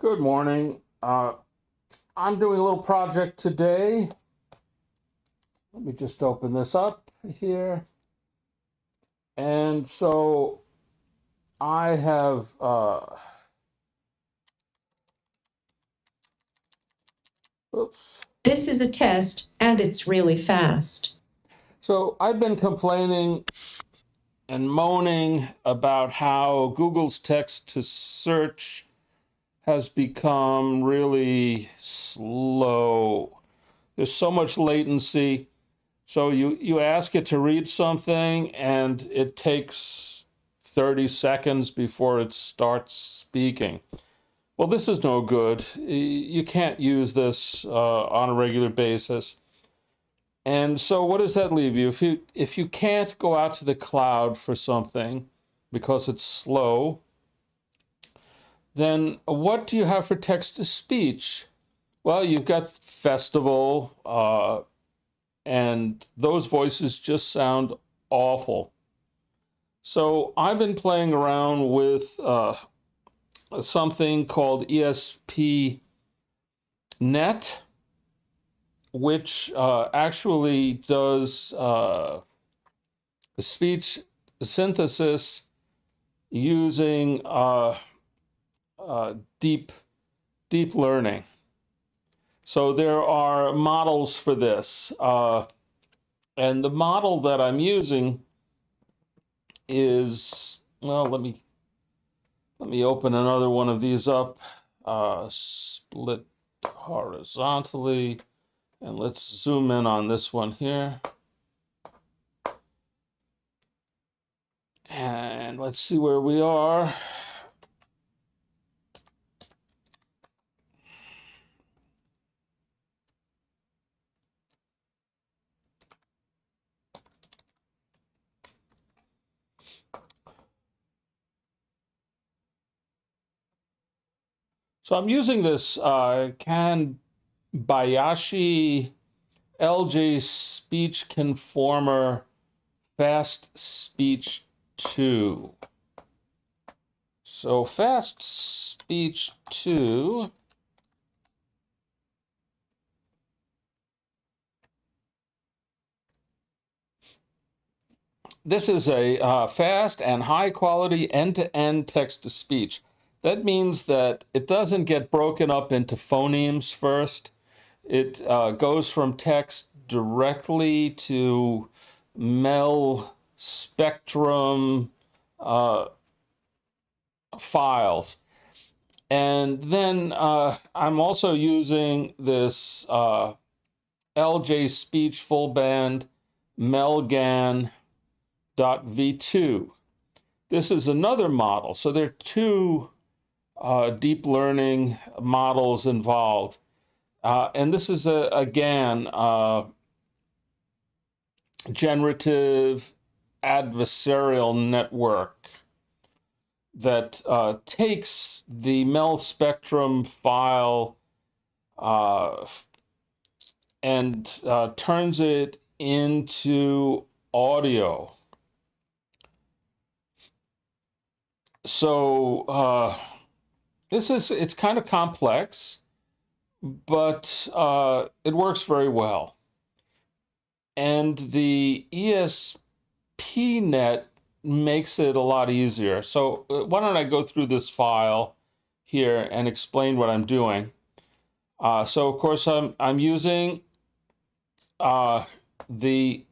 Good morning. I'm doing a little project today. Let me just open this up here. And so I have, oops. This is a test, and it's really fast. So I've been complaining and moaning about how Google's text to search has become really slow. There's so much latency. So you ask it to read something and it takes 30 seconds before it starts speaking. Well, this is no good. You can't use this on a regular basis. And so what does that leave you? If you can't go out to the cloud for something because it's slow, then what do you have for text to speech? Well, you've got Festival, and those voices just sound awful. So I've been playing around with something called espnet, which actually does speech synthesis using deep learning. So there are models for this. And the model that I'm using is, well, let me open another one of these up, split horizontally, and let's zoom in on this one here. And let's see where we are. So I'm using this Kanbayashi LJ Speech Conformer Fast Speech 2. So Fast Speech 2 this is a fast and high quality end-to-end text-to-speech. That means that it doesn't get broken up into phonemes first. It goes from text directly to MEL spectrum files. And then I'm also using this LJ Speech Full Band melgan.v2. This is another model. So there are two deep learning models involved. And this is, again, generative adversarial network that takes the MEL spectrum file and turns it into audio. So it's kind of complex, but it works very well. And the espnet makes it a lot easier. So why don't I go through this file here and explain what I'm doing. So of course I'm using the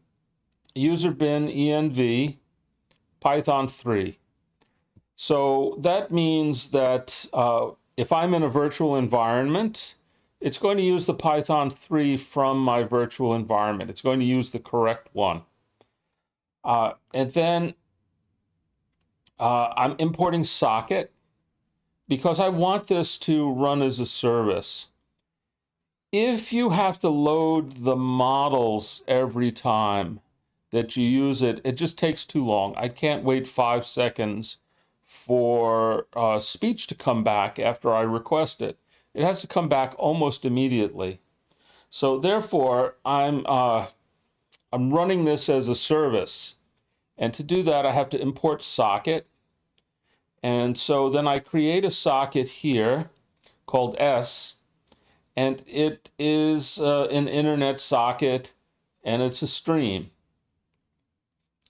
user bin env Python 3. So that means that if I'm in a virtual environment, it's going to use the Python 3 from my virtual environment. It's going to use the correct one. And then I'm importing socket because I want this to run as a service. If you have to load the models every time that you use it, it just takes too long. I can't wait 5 seconds for speech to come back after I request it. It has to come back almost immediately. So therefore, I'm running this as a service. And to do that, I have to import socket. And so then I create a socket here called S, and it is an internet socket, and it's a stream.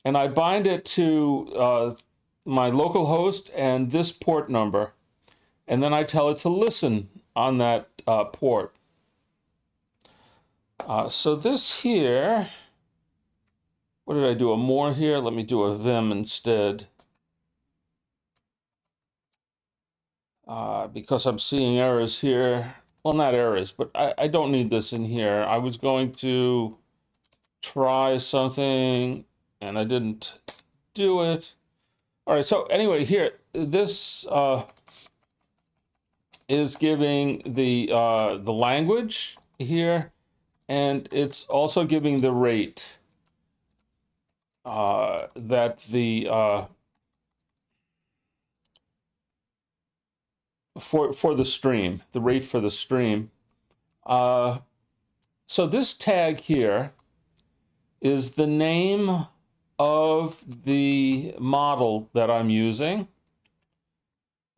And I bind it to my local host and this port number, and then I tell it to listen on that port. So this here, what did I do? A more here? Let me do a vim instead. Because I'm seeing errors here. Well, not errors, but I don't need this in here. I was going to try something and I didn't do it. All right, so anyway, here, this is giving the language here, and it's also giving the rate that the for the stream, the rate for the stream. So this tag here is the name of the model that I'm using.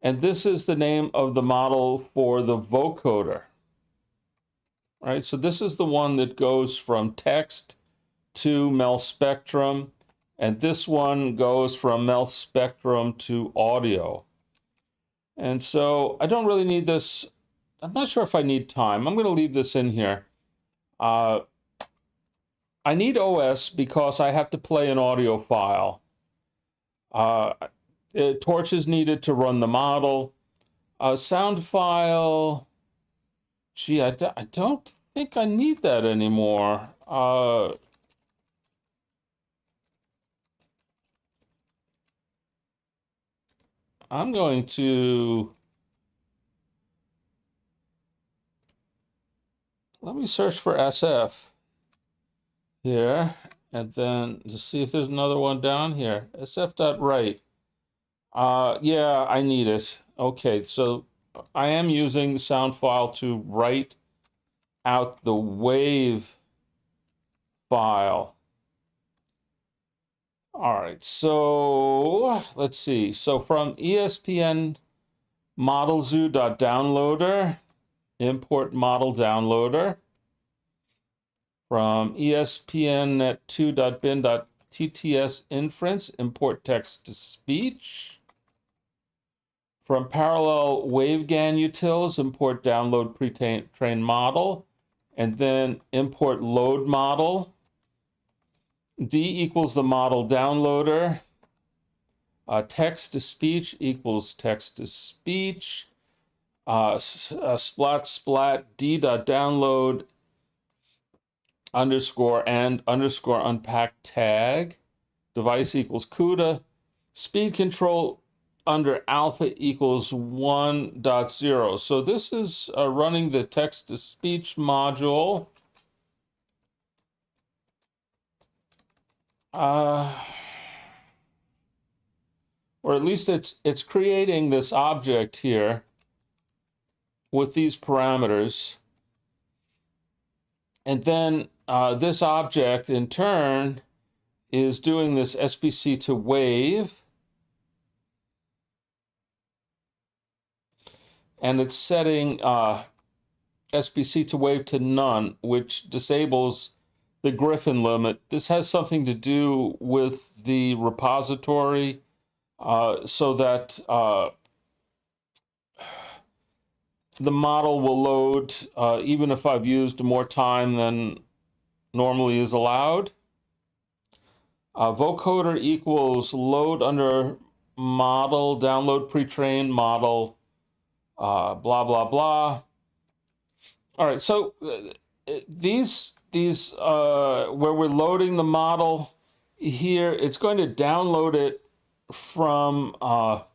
And this is the name of the model for the vocoder. All right, so this is the one that goes from text to Mel Spectrum, and this one goes from Mel Spectrum to audio. And so I don't really need this. I'm not sure if I need time. I'm going to leave this in here. I need OS because I have to play an audio file. Torch is needed to run the model. Sound file, gee, I don't think I need that anymore. I'm going to, let me search for SF here, and then just see if there's another one down here. SF.write. Yeah, I need it. Okay, so I am using the sound file to write out the wave file. All right, so let's see. So from ESPN modelzoo.downloader, import model downloader. From ESPNnet2.bin.tts inference, import text to speech. From parallel waveGAN utils, import download pre-trained model, and then import load model. D equals the model downloader. Text to speech equals text to speech. Splat d.download underscore and underscore unpack tag. Device equals CUDA. Speed control under alpha equals 1.0. So this is running the text to speech module. Or at least it's creating this object here with these parameters. And then this object in turn is doing this SBC to wave. And it's setting SBC to wave to none, which disables the Griffin limit. This has something to do with the repository so that the model will load even if I've used more time than normally is allowed. Vocoder equals load under model, download pre-trained model, blah, blah, blah. All right, so these where we're loading the model here, it's going to download it from, oh,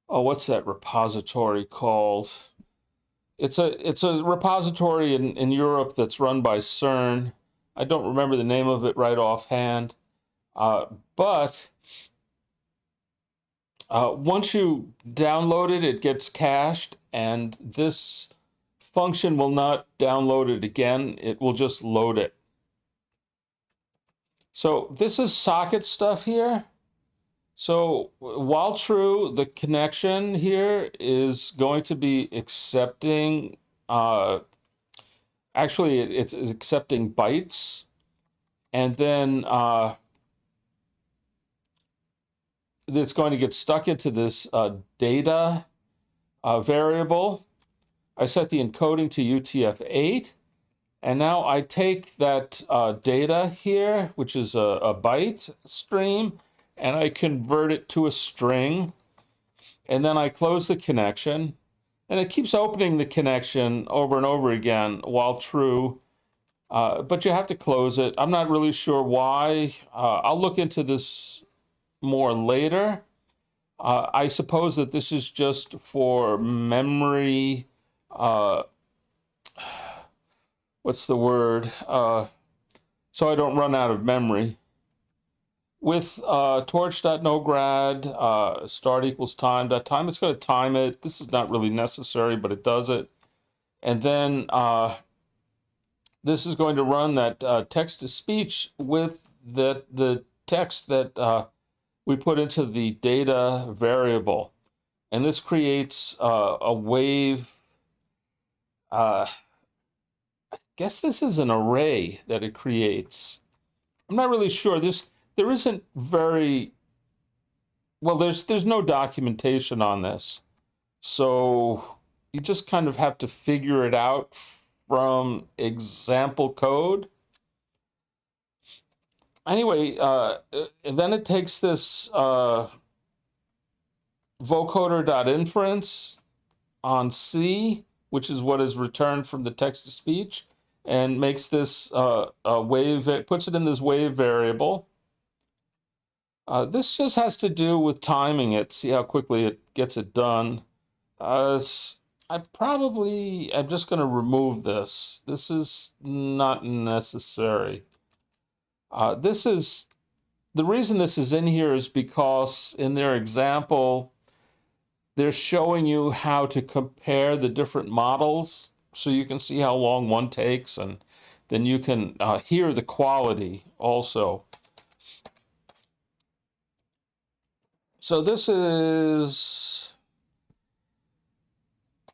what's that repository called? It's a repository in Europe that's run by CERN. I don't remember the name of it right offhand, but once you download it, it gets cached, and this function will not download it again. It will just load it. So this is socket stuff here. So while true, the connection here is going to be accepting, actually it's accepting bytes, and then it's going to get stuck into this data variable. I set the encoding to UTF-8, and now I take that data here, which is a byte stream, and I convert it to a string, and then I close the connection, and it keeps opening the connection over and over again while true, but you have to close it. I'm not really sure why. I'll look into this more later. I suppose that this is just for memory, uh, what's the word? So I don't run out of memory. With torch.nograd, start equals time.time, it's going to time it. This is not really necessary, but it does it. And then this is going to run that text-to-speech with the text that we put into the data variable. And this creates a wave. I guess this is an array that it creates. I'm not really sure. There isn't very well. There's no documentation on this, so you just kind of have to figure it out from example code. Anyway, and then it takes this vocoder.inference on C, which is what is returned from the text-to-speech, and makes this a wave, puts it in this wave variable. This just has to do with timing it, see how quickly it gets it done. I'm just going to remove this. This is not necessary. The reason this is in here is because in their example, they're showing you how to compare the different models so you can see how long one takes, and then you can hear the quality also. So this is,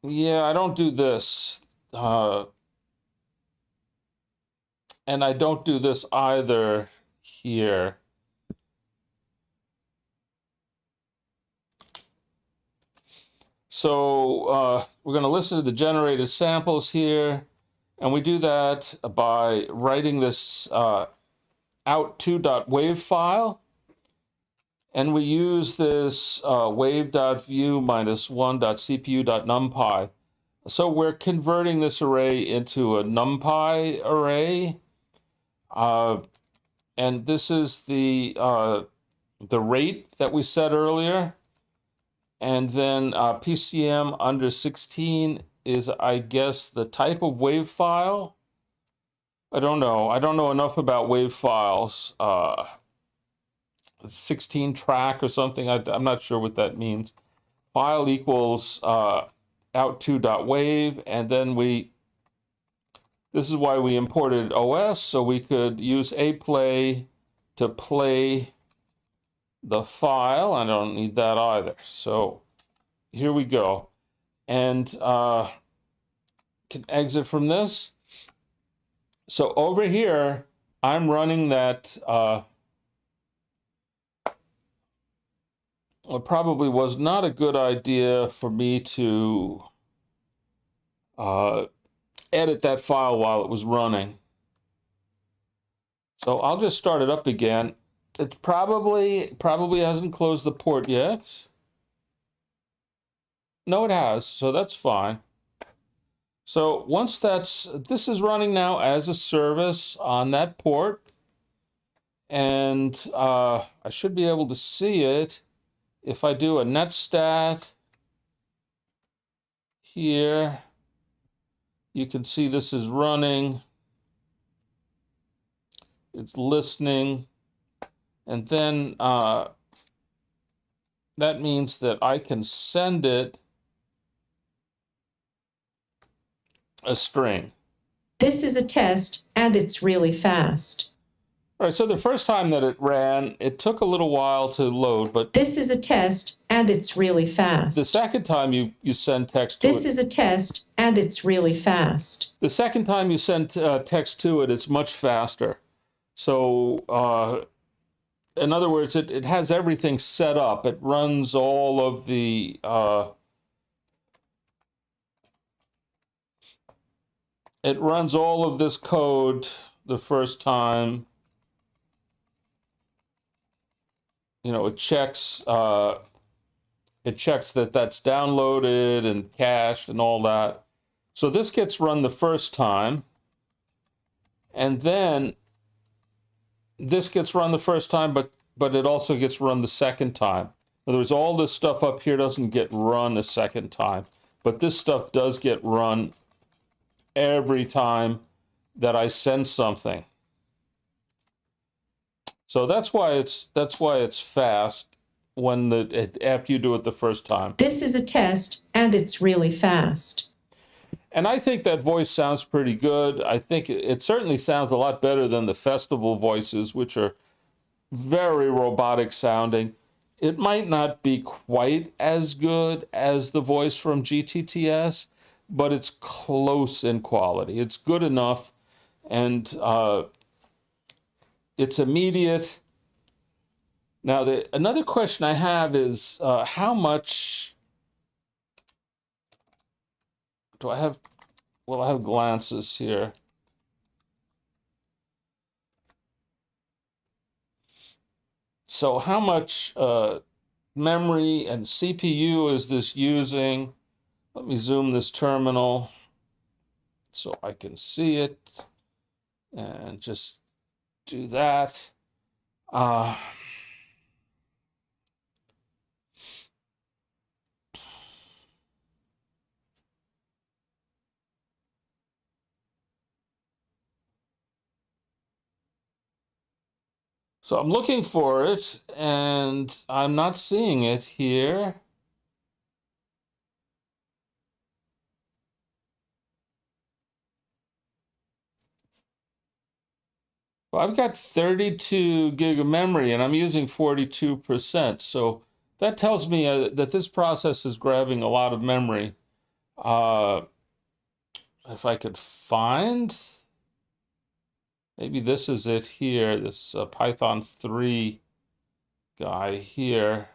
yeah, I don't do this. And I don't do this either here. So we're going to listen to the generated samples here, and we do that by writing this out2.wave file, and we use this wave.view minus 1.cpu.numpy. So we're converting this array into a NumPy array, and this is the rate that we set earlier. And then PCM under 16 is, I guess, the type of wave file. I don't know. I don't know enough about wave files. 16 track or something. I'm not sure what that means. File equals out2.wave. And then this is why we imported OS, so we could use aplay to play the file. I don't need that either. So here we go. And can exit from this. So over here, I'm running that, it probably was not a good idea for me to edit that file while it was running. So I'll just start it up again. It probably hasn't closed the port yet. No, it has, so that's fine. So once this is running now as a service on that port, and I should be able to see it if I do a netstat here. You can see this is running. It's listening, and then that means that I can send it a string. This is a test, and it's really fast. All right, so the first time that it ran, it took a little while to load, but This is a test, and it's really the fast. second time you send text to This it, is a test, and it's really fast. the second time you send text to it, it's much faster. So in other words, it has everything set up. It runs all of the it runs all of this code the first time. You know, it checks that that's downloaded and cached and all that. So this gets run the first time, and then this gets run the first time, but it also gets run the second time. In other words, all this stuff up here doesn't get run a second time, but this stuff does get run every time that I send something. So that's why it's fast after you do it the first time. This is a test, and it's really fast. And I think that voice sounds pretty good. I think it certainly sounds a lot better than the festival voices, which are very robotic sounding. It might not be quite as good as the voice from GTTS, but it's close in quality. It's good enough, and it's immediate. Now, another question I have is how much do I have? Well, I have glances here. So how much memory and CPU is this using? Let me zoom this terminal so I can see it and just do that. So I'm looking for it and I'm not seeing it here. Well, I've got 32 gig of memory and I'm using 42%. So that tells me that this process is grabbing a lot of memory. If I could find, maybe this is it here, this Python 3 guy here.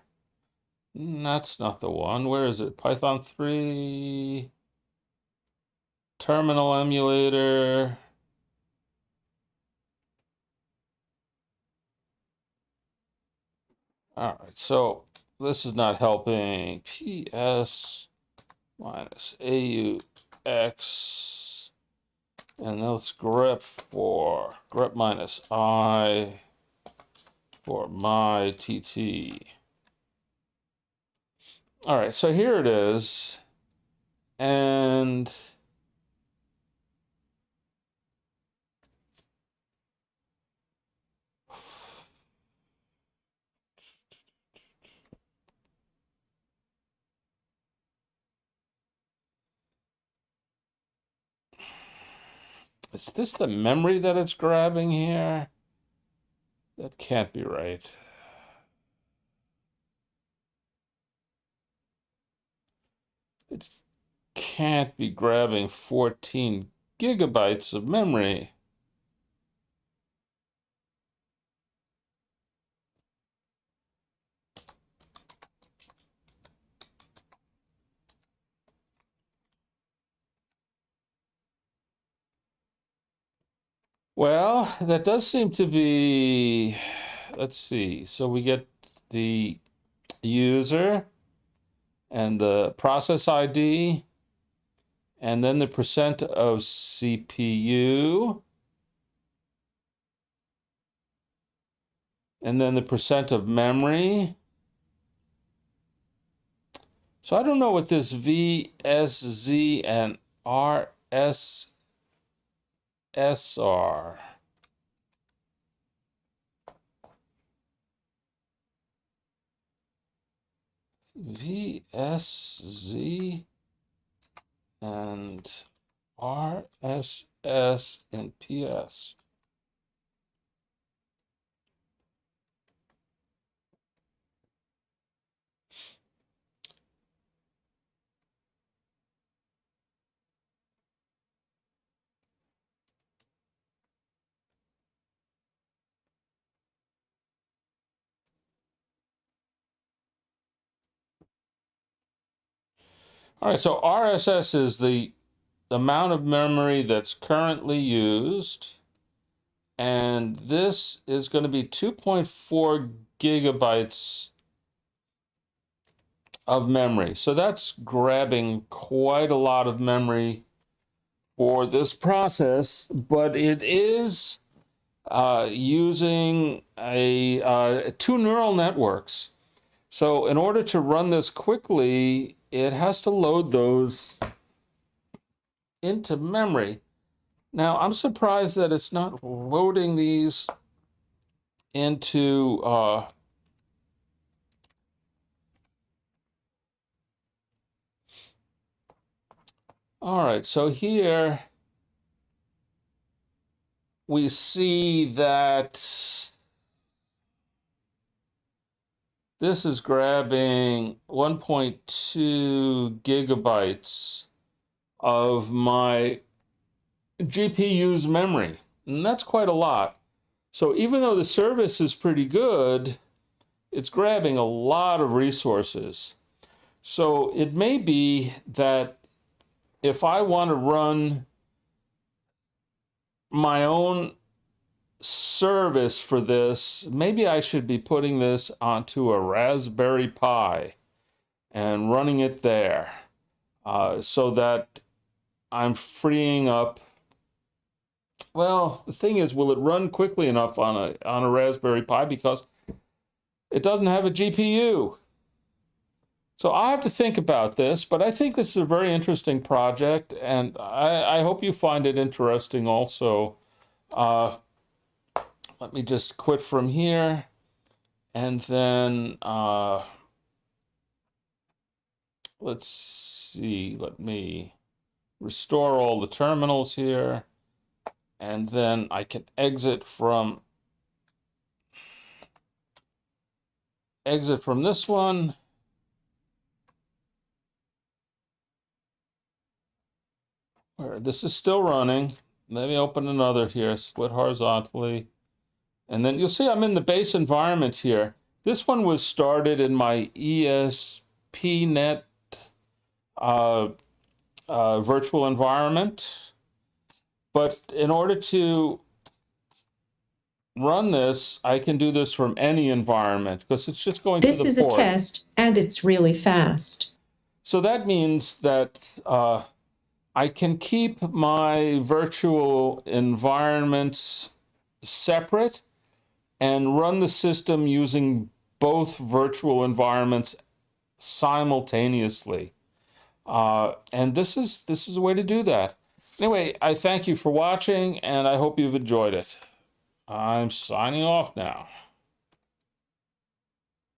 That's not the one. Where is it? Python 3 terminal emulator. All right, so this is not helping. PS minus AUX. And let's grep minus I for my TT. All right, so here it is. And is this the memory that it's grabbing here? That can't be right. It can't be grabbing 14 gigabytes of memory. Well, that does seem to be, let's see. So we get the user and the process ID, and then the percent of CPU, and then the percent of memory. So I don't know what this VSZ and RSS are. VSZ and RSS and PS. All right, so RSS is the amount of memory that's currently used. And this is going to be 2.4 gigabytes of memory. So that's grabbing quite a lot of memory for this process, but it is using two neural networks. So in order to run this quickly, it has to load those into memory. Now, I'm surprised that it's not loading these into all right, so here we see that this is grabbing 1.2 gigabytes of my GPU's memory, and that's quite a lot. So even though the service is pretty good, it's grabbing a lot of resources. So it may be that if I want to run my own service for this, maybe I should be putting this onto a Raspberry Pi and running it there so that I'm freeing up. Well, the thing is, will it run quickly enough on a Raspberry Pi, because it doesn't have a GPU? So I have to think about this, but I think this is a very interesting project, and I hope you find it interesting also. Let me just quit from here, and then let's see, let me restore all the terminals here, and then I can exit from this one. This is still running. Let me open another here, split horizontally. And then you'll see I'm in the base environment here. This one was started in my espnet virtual environment. But in order to run this, I can do this from any environment because it's just going to the port. This is a test, and it's really fast. So that means that I can keep my virtual environments separate and run the system using both virtual environments simultaneously. And this is a way to do that. Anyway, I thank you for watching, and I hope you've enjoyed it. I'm signing off now.